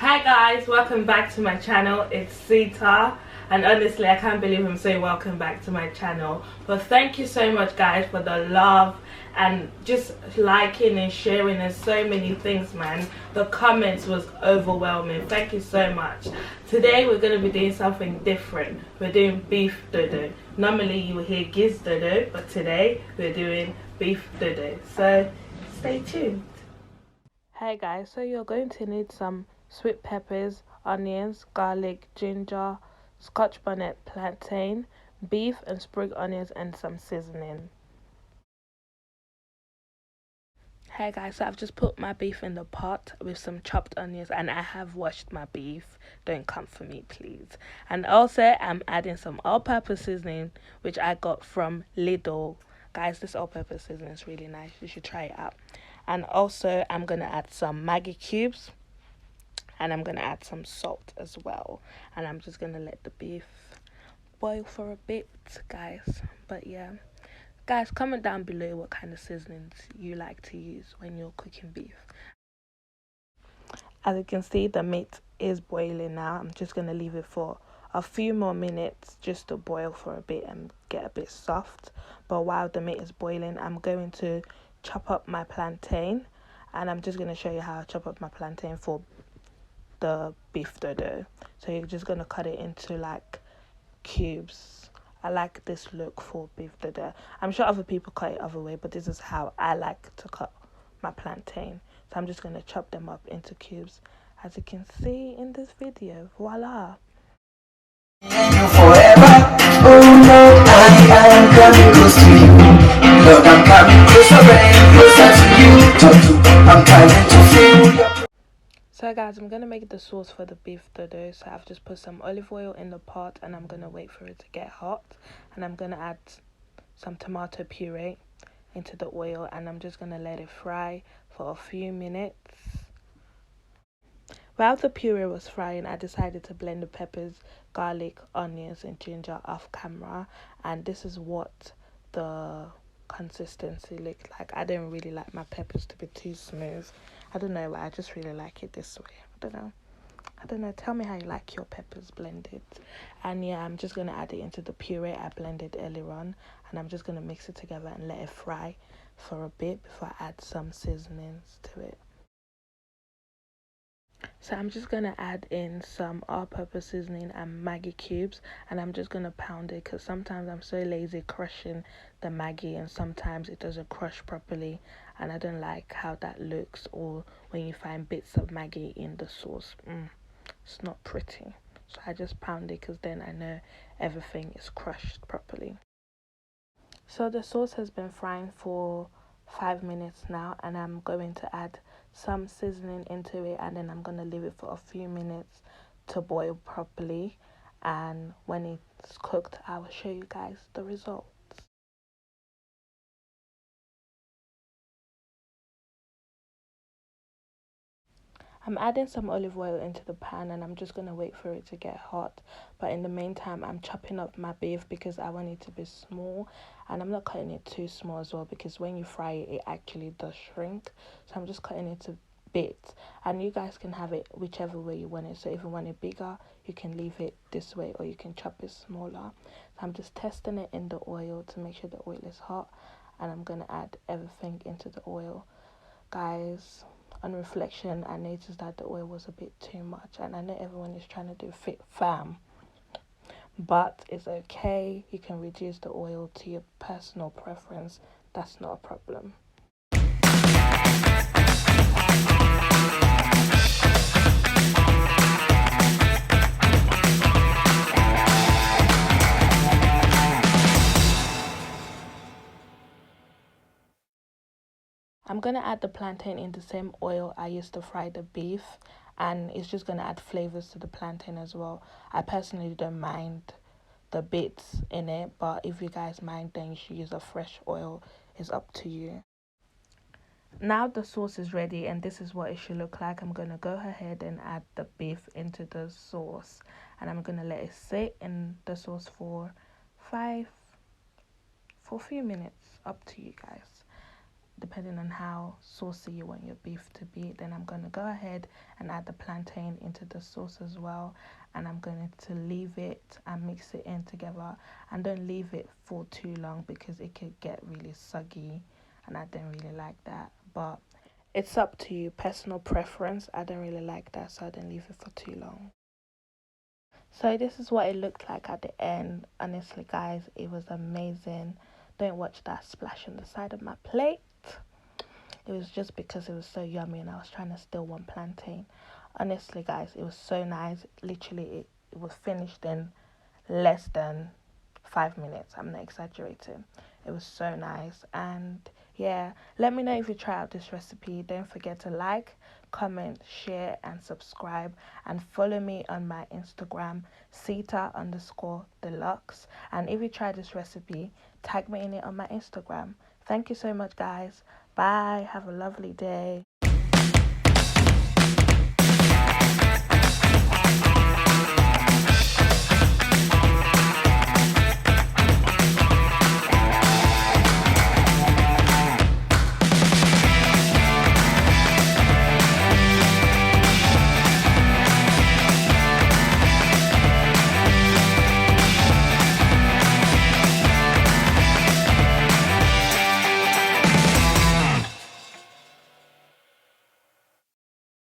Hi guys, welcome back to my channel. It's C.I.T.A, and honestly I can't believe I'm saying welcome back to my channel. But thank you so much guys for the love and just liking and sharing and so many things, man. The comments was overwhelming. Thank you so much. Today we're going to be doing something different. We're doing Beefdodo. Normally you will hear Gizdodo, but today we're doing Beefdodo. So stay tuned. Hey guys, so you're going to need some sweet peppers, onions, garlic, ginger, scotch bonnet, plantain, beef and spring onions and some seasoning. Hey guys, so I've just put my beef in the pot with some chopped onions and I have washed my beef. Don't come for me please. And also I'm adding some all-purpose seasoning which I got from Lidl. Guys, this all-purpose seasoning is really nice. You should try it out. And also I'm going to add some Maggi cubes. And I'm going to add some salt as well. And I'm just going to let the beef boil for a bit, guys. But yeah. Guys, comment down below what kind of seasonings you like to use when you're cooking beef. As you can see, the meat is boiling now. I'm just going to leave it for a few more minutes just to boil for a bit and get a bit soft. But while the meat is boiling, I'm going to chop up my plantain. And I'm just going to show you how I chop up my plantain for the Beefdodo. So you're just going to cut it into like cubes. I like this look for Beefdodo. I'm sure other people cut it other way, but this is how I like to cut my plantain. So I'm just going to chop them up into cubes as you can see in this video. Voila. Forever, oh no, I am coming close to you. Lord, I'm coming closer and closer to you. I'm trying to feel your. So guys, I'm going to make the sauce for the Beefdodo. So I've just put some olive oil in the pot and I'm going to wait for it to get hot. And I'm going to add some tomato puree into the oil and I'm just going to let it fry for a few minutes. While the puree was frying, I decided to blend the peppers, garlic, onions and ginger off camera. And this is what the consistency looked like. I didn't really like my peppers to be too smooth. I don't know, but I just really like it this way. I don't know. Tell me how you like your peppers blended. And yeah, I'm just going to add it into the puree I blended earlier on. And I'm just going to mix it together and let it fry for a bit before I add some seasonings to it. So I'm just going to add in some all-purpose seasoning and Maggi cubes. And I'm just going to pound it because sometimes I'm so lazy crushing the Maggi and sometimes it doesn't crush properly. And I don't like how that looks, or when you find bits of Maggi in the sauce. It's not pretty. So I just pound it because then I know everything is crushed properly. So the sauce has been frying for 5 minutes now and I'm going to add some seasoning into it and then I'm going to leave it for a few minutes to boil properly, and when it's cooked I will show you guys the result. I'm adding some olive oil into the pan and I'm just going to wait for it to get hot. But in the meantime, I'm chopping up my beef because I want it to be small. And I'm not cutting it too small as well because when you fry it, it actually does shrink. So I'm just cutting it to bits. And you guys can have it whichever way you want it. So if you want it bigger, you can leave it this way or you can chop it smaller. So I'm just testing it in the oil to make sure the oil is hot. And I'm going to add everything into the oil. Guys, on reflection, I noticed that the oil was a bit too much, and I know everyone is trying to do fit fam, but it's okay. You can reduce the oil to your personal preference. That's not a problem. I'm going to add the plantain in the same oil I used to fry the beef, and it's just going to add flavors to the plantain as well. I personally don't mind the bits in it, but if you guys mind, then you should use a fresh oil. It's up to you. Now the sauce is ready and this is what it should look like. I'm going to go ahead and add the beef into the sauce and I'm going to let it sit in the sauce for a few minutes, up to you guys. depending on how saucy you want your beef to be. Then I'm going to go ahead and add the plantain into the sauce as well, and I'm going to leave it and mix it in together, and don't leave it for too long because it could get really soggy, and I don't really like that. But it's up to you, personal preference. I don't really like that, so I don't leave it for too long. So this is what it looked like at the end. Honestly, guys, it was amazing. Don't watch that splash on the side of my plate. It was just because it was so yummy and I was trying to steal one plantain. Honestly, guys, it was so nice. Literally, it was finished in less than 5 minutes. I'm not exaggerating. It was so nice. And yeah, let me know if you try out this recipe. Don't forget to like, comment, share, and subscribe. And follow me on my Instagram, C.I.T.A_deluxe. And if you try this recipe, tag me in it on my Instagram. Thank you so much, guys. Bye. Have a lovely day.